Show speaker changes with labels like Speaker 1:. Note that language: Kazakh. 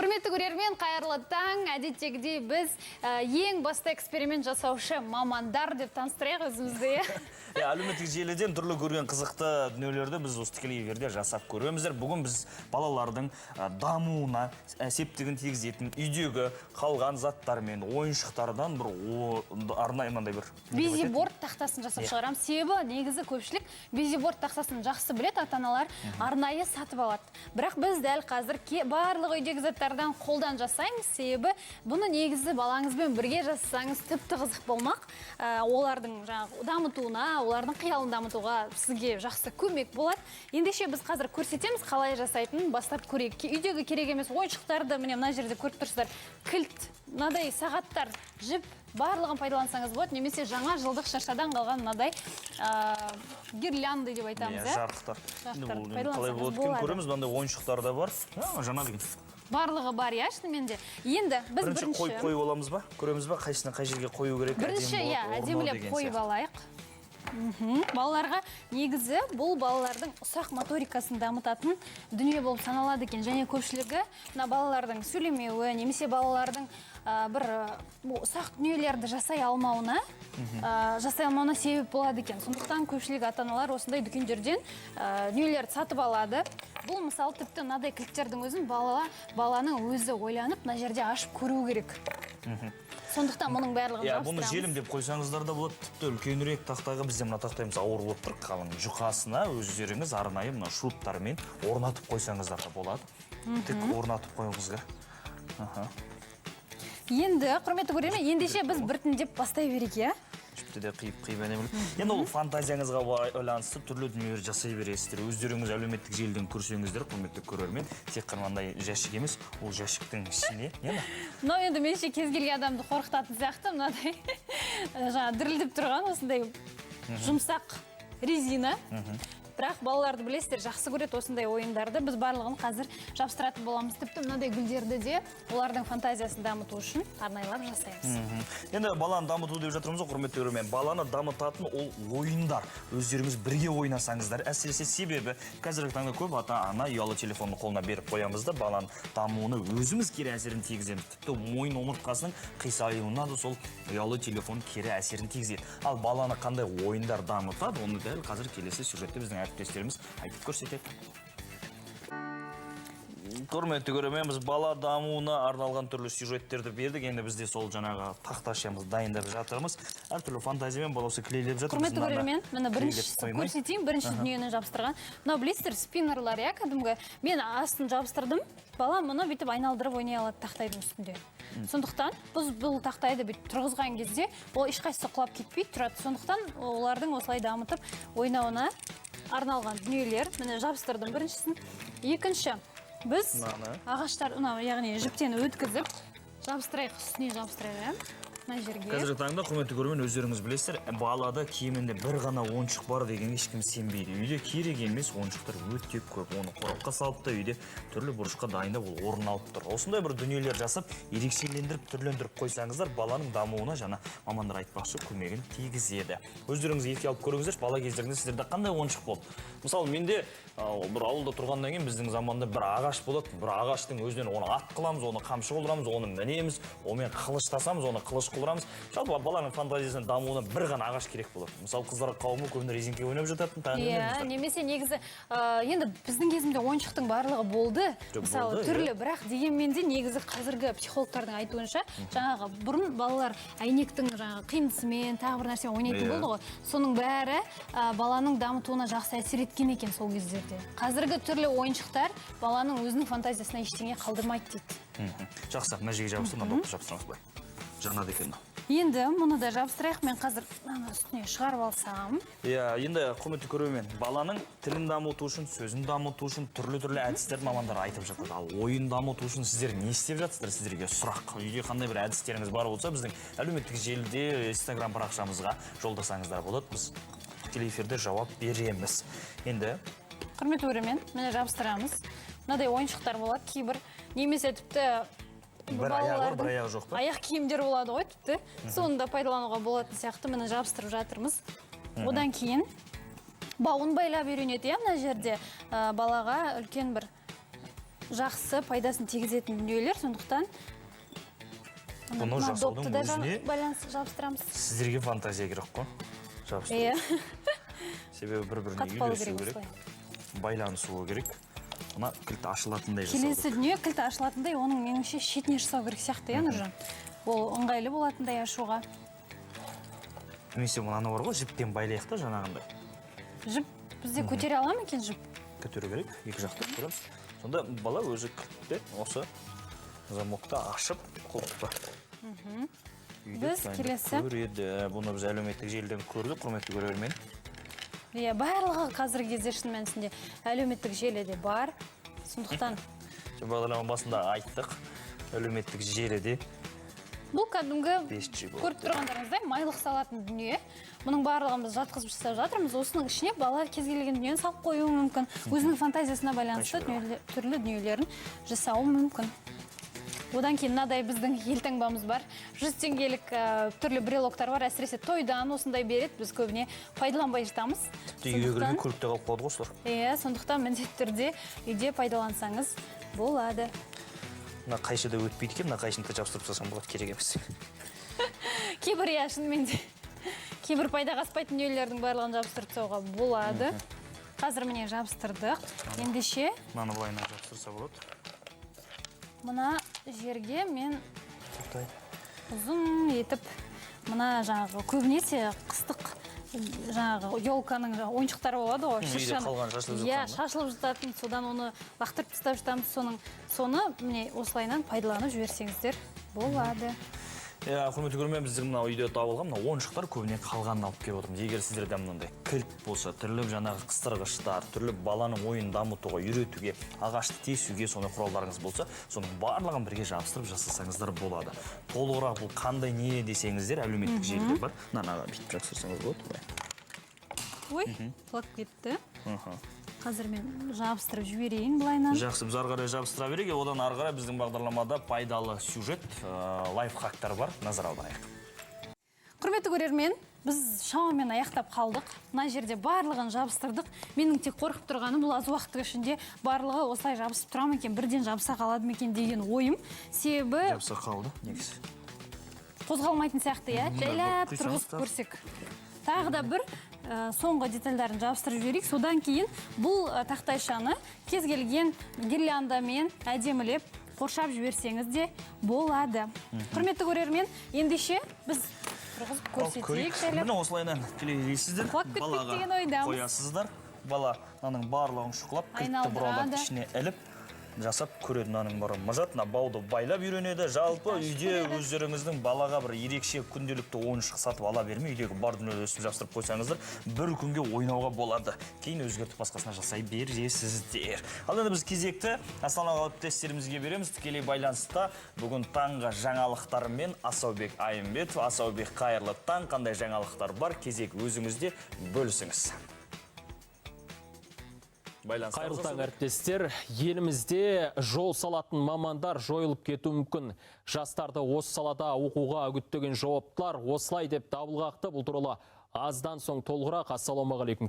Speaker 1: Құрметті көрермен, қайырлы таң. Әдеттегідей біз ең басты эксперимент жасаушы мамандар деп таныстырайық өзімізді.
Speaker 2: Әлеуметтік желіден түрлі көрген қызықты дүниелерді біз осы тікелей эфирде жасап көреміздер. Бүгін біз балалардың дамуына септігін тигізетін үйдегі қалған заттар мен ойыншықтардан бір арнайы мынандай бір
Speaker 1: бизиборд тақтасын жасап шығарамыз. Себебі негізі көпшілік бизиборд тақтасын жақсы білет, ата-аналар арнайы сатып алады. Бірақ біз дәл қазір барлық үйдегі заттардан қолдан жасаймыз. Себебі бұны негізі балаңызбен бірге жасасаңыз тіпті қызық болмақ. Олардың дамытуына, олардың қиялын дамытуға сізге жақсы көмек болады. Ендеше біз қазір көрсетеміз, қалай жасайтынын бастап көрейік. Үйдегі керек емес ойыншықтарды міне мына жерде көріп тұрсыздар. Кілт, мынадай сағаттар, жіп барлығын пайдалансаңыз болады, немесе жаңа жылдық шашадан қалған мынадай гирлянды деп айтамыз,
Speaker 2: жарықтар. Қалай болады екен көреміз, мынандай ойыншықтар да бар. Жаңа деген.
Speaker 1: Барлығы бар, шынымен де. Енді біз бірінші
Speaker 2: қойып аламыз ба? Көреміз ба? Қайсына қай жерге қою керек?
Speaker 1: Бірінші, әдемілеп қойып алайық. Балаларға негізі бұл балалардың ұсақ моторикасын дамытатын дүние болып саналады екен. Және көпшілігі балалардың сөйлемеуі, немесе балалардың бір ұсақ дүниелерді жасай алмауына себеп болады екен. Сондықтан көпшілік ата-аналар осындай дүкендерден дүниелерді сатып алады. Бұл мысалы тіпті мынадай кілттердің өзін баланың өзі ойланып, мына жерде ашып көру керек. Сондықтан мұның барлығын жабыстырамыз.
Speaker 2: Бұны желім деп қойсаңыздар да болады. Тіпті үлкенірек тақтаға бізде мына тақтаймыз ауыр болып тұр. Қалың жұқасына өздеріңіз арнайы мына шуруптармен орнатып қойсаңыздар да болады. Тек орнатып қойыңызға.
Speaker 1: Енді, құрметті көрермен, ендеше біз біртіндеп бастай берейік,
Speaker 2: де қиып әнемілік. Енді ол фантазияңызға байланысты түрлі дүниелер жасай бересіздер. Өздеріңіз әлеуметтік желіден көрсеңіздер, құрметті көрермен, тек қана жәшік емес, ол жәшіктің ішіне, не?
Speaker 1: Мынау енді менше кез келген адамды қорқытатын сияқты, мынадай дірілдеп тұрған осындай жұмсақ резина. Бірақ балаларды білесіздер, жақсы көреді осындай ойындарды. Біз барлығын қазір жабыстыратын боламыз. Тіпті мынадай гүлдерді де олардың фантазиясын дамыту үшін арнайлап жасаймыз.
Speaker 2: Енді баланы дамыту деп жатырмыз, құрметті көрермен. Баланы дамытатын ол ойындар. Өздеріңіз бірге ойнасаңыздар. Әсіресе себебі қазіргі таңда көп ата-ана ұялы телефонды қолына беріп қоямыз да, баланың дамуына өзіміз кері әсерін тигіземіз. Тіпті мойын омыртқасының қисаюына да сол ұялы телефон кері әсерін тигізеді. Ал баланы қандай ойындар дамытады, оны дәл қазір келесі сюжетте біздің әріптестеріміз айтып көрсетеді. Құрметті көрермен, біз бала дамуына арналған түрлі сюжеттерді бердік. Енді бізде сол жаңағы тақташамыз дайындап жатырмыз. Әртүрлі фантазиямен баласы клейлеп жатыр.
Speaker 1: Құрметті көрермен, мені бірінші көрсетейін, бірінші дүниені жабыстырған. Мынау білесіздер, спиннерлар, кәдімгі. Мен астын жабыстырдым. Бала мұны бүйтіп айналдырып ойнай алады тақтайдың үстінде. Сондықтан біз бұл тақтайды бүйтіп тұрғызған кезде ол ешқайсысы құлап кетпейді, тұрады. Сондықтан олардың осылай дамытып ойнауына арналған дүниелер. Мені жабыстырдым біріншісін. Екінші, біз ағаштар, яғни жіптен өткізіп, жабыстырайық, үстіне жабыстырайық,
Speaker 2: Қазіргі таңда, құрметті көрермен, өздеріңіз білесіздер, балада кемінде бір ғана ойыншық бар деген ешкім сенбейді. Үйде керек емес ойыншықтар өте көп. Оны қорапқа салып та үйде түрлі бұрышқа дайындап ол орын алып тұр. Осындай бір дүниелер жасап, ерекшелендіріп, түрлендіріп қойсаңыздар, баланың дамуына жаңа мамандар айтпақшы көмегін тигізеді. Өздеріңіз еске алып көріңіздер, бала кездеріңізде сіздерде қандай ойыншық болды? Мысалы, менде бір ауылда тұрғаннан кейін біздің заманда бір ағаш болады. Бір ағаштың өзінен оны ат қыламыз, оны қамшы қылдырамыз, оны мінеміз, онымен қылыштасамыз, оны қылыш қылдырамыз. Жалпы баланың фантазиясының дамуына бір ғана ағаш керек болады. Мысалы, қыздар қауымы көбіне резинке ойнап жататын.
Speaker 1: Немесе негізі енді біздің кезімде ойыншықтың барлығы болды. Мысалы, түрлі, бірақ дегенмен де негізі қазіргі психологтардың айтуынша, жаңағы бұрын балалар әйнектің қиындысымен тағы бір нәрсе ойнайтын болды ғой. Соның бәрі баланың дамытуына жақсы әсер еткен екен сол кездерде. Қазіргі түрлі ойыншықтар баланың өзінің фантазиясына ештеңе қалдырмайды дейді.
Speaker 2: Жақсы, мына жерге жабыстырып, мына допты жабыстырамыз былай. Жаңа екен.
Speaker 1: Енді мұны да жабыстырайық, мен қазір үстіне шығарып алсам.
Speaker 2: Енді құрметті көрермен, баланың тілін дамыту үшін, сөзін дамыту үшін түрлі әдістер мамандар айтып жатыр. Ал ойын дамыту үшін сіздер не істеп жатсыздар? Сіздерге сұрақ. Үйде қандай бір әдістеріңіз бар болса, біздің әлеуметтік желіде, Instagram парақшамызға жолдасаңыздар болады. Біз телеэфирде жауап береміз. Енді
Speaker 1: құрметті көрермен, міне жабыстырамыз. Мынадай ойыншықтар болады, кейбір немесе тіпті
Speaker 2: бір аяғы жоқ па?
Speaker 1: Аяқ киімдер болады ғой, тіпті. Соны да пайдалануға болатын сияқты мені жабыстырып жатырмыз. Одан кейін бауын байлап үйренеді, мына жерде балаға үлкен бір жақсы пайдасын тигізетін дүниелер, сондықтан
Speaker 2: Бұны
Speaker 1: мына
Speaker 2: жасаудың
Speaker 1: допты да
Speaker 2: өзіне
Speaker 1: байланыс жабыстырамыз.
Speaker 2: сіздерге фантазия керек қой. Жабыстыру.
Speaker 1: Иә.
Speaker 2: Себебі бір-біріне
Speaker 1: Қатпау
Speaker 2: үйлесу
Speaker 1: керек
Speaker 2: керек. Байланысуы керек. Мына кілт ашылатындай
Speaker 1: Келесі
Speaker 2: жасау.
Speaker 1: дүние кілті ашылатындай, оның меніңше шетіне жасау керек сияқты, иә, Нұржан? Ол ыңғайлы болатындай ашуға.
Speaker 2: Немесе мынаны бар ғой, жіптен байлайық та жаңағындай.
Speaker 1: Жіп бізде көтере ала ма екен жіп?
Speaker 2: Көтеру керек, екі жақты көреміз. Сонда бала өзі кілтті осы замокты ашып қолыпты.
Speaker 1: Біз келесі.
Speaker 2: Көреді. Бұны біз әлеуметтік желіден көрдік, құрметті көрермен.
Speaker 1: Иә, барлығы қазіргі кезде шын мәнісінде әлеуметтік желіде бар. Сондықтан
Speaker 2: Бағдарлама басында айттық, әлеуметтік желіде
Speaker 1: бұл кәдімгі
Speaker 2: 5G болады.
Speaker 1: көріп тұрғандарыңыздай майлық салатын дүние. Мұның барлығын біз жатқызып жасап жатырмыз. Осының ішіне бала кез келген дүниені салып қоюы мүмкін. Өзінің фантазиясына байланысты түрлі дүниелерін жасауы мүмкін. Одан кейін мынадай біздің елтаңбамыз бар. 100 теңгелік түрлі брелоктар бар. Әсіресе тойдан осындай береді. Біз көбіне пайдаланбай жатамыз.
Speaker 2: Үйге кірген көлікте қалып қалды ғой солар.
Speaker 1: Иә, сондықтан міндетті түрде үйде пайдалансаңыз болады.
Speaker 2: Мына қайшыда өтпейді екен, мына қайшыны жабыстырып тастасам болады, керек емес.
Speaker 1: Кейбір, иә, шынымен де кейбір пайдаға аспайтын дүниелердің барлығын жабыстырып тастауға болады. Қазір міне жабыстырдық. Ендеше
Speaker 2: Мынаны былайына жабыстырса болады.
Speaker 1: мына жерге мен ұзын етіп, мына жаңағы көбінесе қыстық жаңағы елканың ойыншықтары болады ғой,
Speaker 2: Үйде қалған шашылып
Speaker 1: иә,
Speaker 2: жатқан ба?
Speaker 1: шашылып жататын, содан оны лақтырып тастап жатамыз. Соны міне осылайынан пайдаланып жіберсеңіздер болады.
Speaker 2: Құрметті көрермен, біздің мына үйде табылған мына ойыншықтар көбіне қалғанын алып келіп отырмыз. Егер сіздерде мынандай кілт болса, түрлі жаңағы қыстырғыштар, түрлі баланың ойын дамытуға, үйретуге, ағашты тесуге сондай құралдарыңыз болса, соның барлығын бірге жабыстырып жасасаңыздар болады. Толығырақ бұл қандай не десеңіздер, әлеуметтік желіде бар. Мынаны бүйтіп жабыстырсаңыз болады.
Speaker 1: Ой, құлап кетті. Қазір мен жабыстырып жіберейін былайынан.
Speaker 2: Жақсы, біз ары қарай жабыстыра берейік. Одан ары қарай біздің бағдарламада пайдалы сюжет, лайфхактар бар. Назар аударайық.
Speaker 1: Құрметті көрермен, біз шамамен аяқтап қалдық. Мына жерде барлығын жабыстырдық. Менің тек қорқып тұрғаным бұл аз уақыттың ішінде барлығы осылай жабысып тұра ма екен, бірден жабыса қалады ма екен деген ойым. Себебі
Speaker 2: Жабыса қалды, негізі.
Speaker 1: қозғалмайтын сияқты, иә, жайлап
Speaker 2: құйсаңыз
Speaker 1: тұрғызып
Speaker 2: тағы.
Speaker 1: көрсек. Тағы да бір соңғы детальдарын жабыстырып жіберейік. Содан кейін бұл тақтайшаны кез келген гирляндамен әдемілеп қоршап жіберсеңіз де болады. Құрметті көрермен, ендеше біз тұрғызып көрсетейік.
Speaker 2: Міне осылайынан келесіздер.
Speaker 1: Құлап кетпейді деген ойдамыз.
Speaker 2: Қоясыздар. Бала мынаның барлығын шұқылап, кілтті бұралап ішіне іліп жасап көреді. Мынаның бары мыжат, мына бауды байлап үйренеді. Жалпы үйде өздеріңіздің балаға бір ерекше күнделікті ойыншық сатып ала бермей, үйдегі бар дүниені өстіп жабыстырып қойсаңыздар, бір күнге ойнауға болады. Кейін өзгертіп басқасына жасай бересіздер. Ал енді біз кезекті астаналық тесттерімізге береміз. Тікелей байланыста бүгін таңғы жаңалықтармен Асаубек Айымбетов. Асаубек, қайырлы таң, қандай жаңалықтар бар? Кезек өзіңізде, бөлісіңіз.
Speaker 3: Қайырлы таң әріптестер, елімізде жол салатын мамандар жойылып кету мүмкін. Жастарды осы салада оқуға үгіттеген жауаптылар осылай деп дабыл қақты. Бұл туралы аздан соң толығырақ. Ассалаумағалейкум.